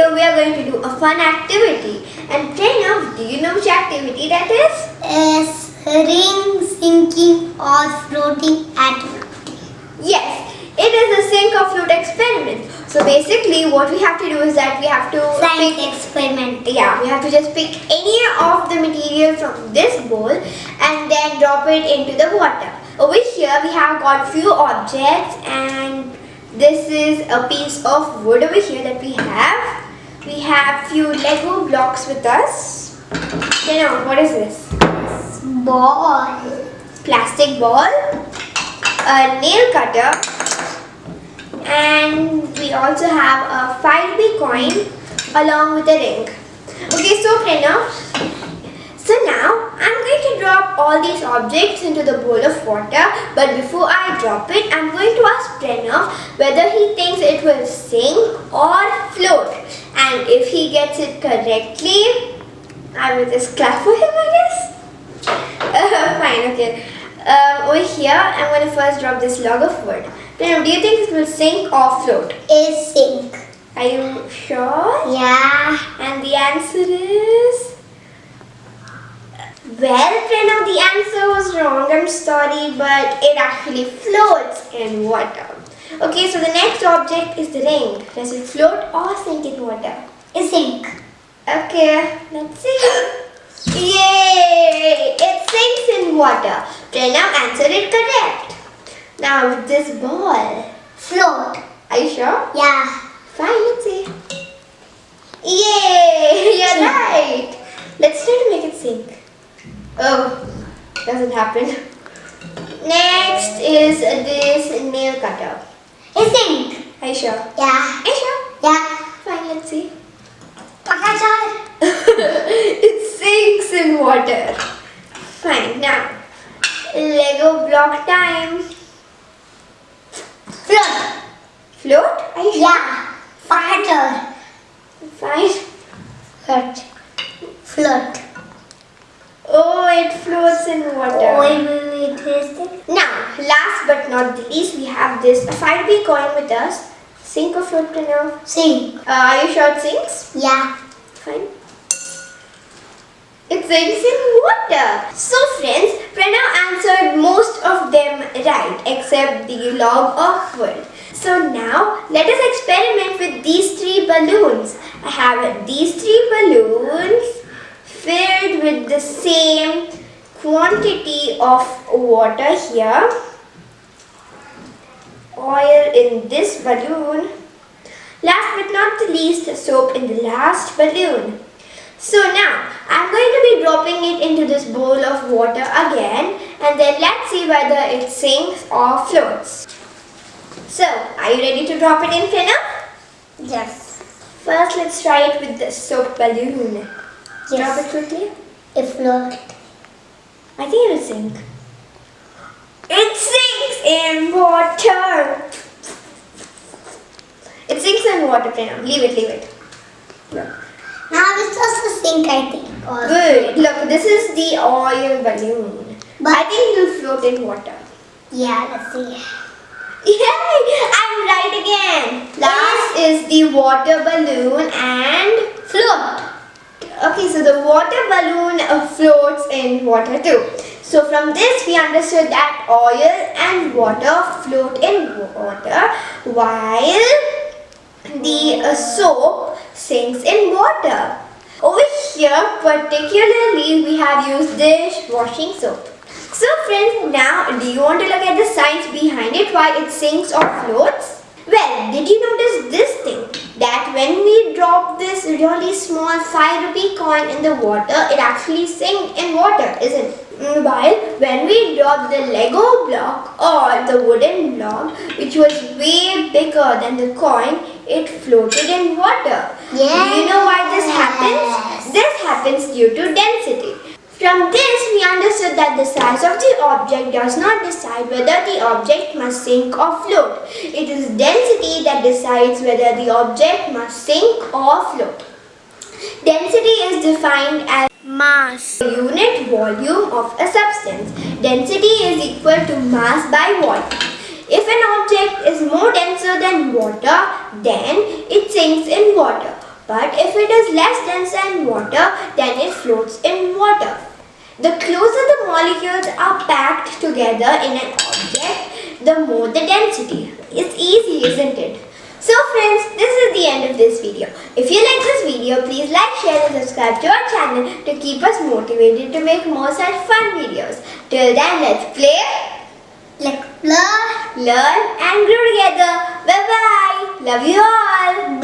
video we are going to do a fun activity. And Pranav, do you know which activity that is? Is ring sinking or floating activity. Yes, it is a sink or float experiment. So basically what we have to do is that we have to Science experiment. Yeah, we have to just pick any of the material from this bowl and then drop it into the water. Over here we have got few objects, and this is a piece of wood over here that we have. We have few Lego blocks with us. Now, what is this? Ball. Plastic ball, a nail cutter, and we also have a 5 rupee coin along with a ring. Okay, so Pranav, so now I'm going to drop all these objects into the bowl of water, but before I drop it, I'm going to ask Pranav whether he thinks it will sink or float. And if he gets it correctly, I will just clap for him, I guess. Fine, okay. Over here, I'm going to first drop this log of wood. Pranav, do you think it will sink or float? Is sink. Are you sure? Yeah. And the answer is... Well, Pranav, the answer was wrong. I'm sorry, but it actually floats in water. Okay, so the next object is the ring. Does it float or sink in water? Is sink. Okay, let's see. Yay! It sinks in water. Pranav answered it correct. Now with this ball. Float. Are you sure? Yeah. Fine, let's see. Yay! You're right. Let's try to make it sink. Oh, doesn't happen. Next is this nail cutter. Is sink. Are you sure? Yeah. Are you sure? Yeah. Fine, let's see. Pakachar. It sinks in water. Fine, now Lego block time. Float. Float? Are you sure? Yeah. Pakachar. Fine. Float. Float. Oh, it floats in water. Wait. Now, last but not the least, we have this 5 rupee coin with us. Sink or float, Pranav? Sink. Are you sure it sinks? Yeah. Fine. It sinks in water. So friends, Pranav answered most of them right except the log of wood. So now let us experiment with these 3 balloons. I have these 3 balloons filled with the same quantity of water here. Oil in this balloon. Last but not the least, soap in the last balloon. So now, I'm going to be dropping it into this bowl of water again, and then let's see whether it sinks or floats. So, are you ready to drop it in, Pranav? Yes. First, let's try it with the soap balloon. Yes. Drop it quickly. It float. I think it will sink. It sinks in water. It sinks in water, Pranav. Leave it. Look. Now it's just a sink, I think. Or Good. Look, this is the oil balloon. But I think it will float in water. yeah, let's see. Yay! I'm right again. Last is the water balloon and float. Okay, so the water balloon floats in water too. So from this we understood that oil and water float in water while the soap sinks in water. Over here particularly we have used dishwashing soap. So friends, now do you want to look at the science behind it, why it sinks or floats? Well, did you notice this thing? That when we drop this really small 5 rupee coin in the water, it actually sinks in water, isn't it? While when we drop the Lego block or the wooden block, which was way bigger than the coin, it floated in water. Yes. Do you know why this happens? This happens due to density. From this, we understood that the size of the object does not decide whether the object must sink or float. It is density that decides whether the object must sink or float. Density is defined as mass, the unit volume of a substance. Density is equal to mass by volume. If an object is more denser than water, then it sinks in water. But if it is less dense than water, then it floats in water. The closer the molecules are packed together in an object, the more the density. It's easy, isn't it? So friends, this is the end of this video. If you like this video, please like, share and subscribe to our channel to keep us motivated to make more such fun videos. Till then, let's play, Like learn. learn and grow together. Bye bye. Love you all.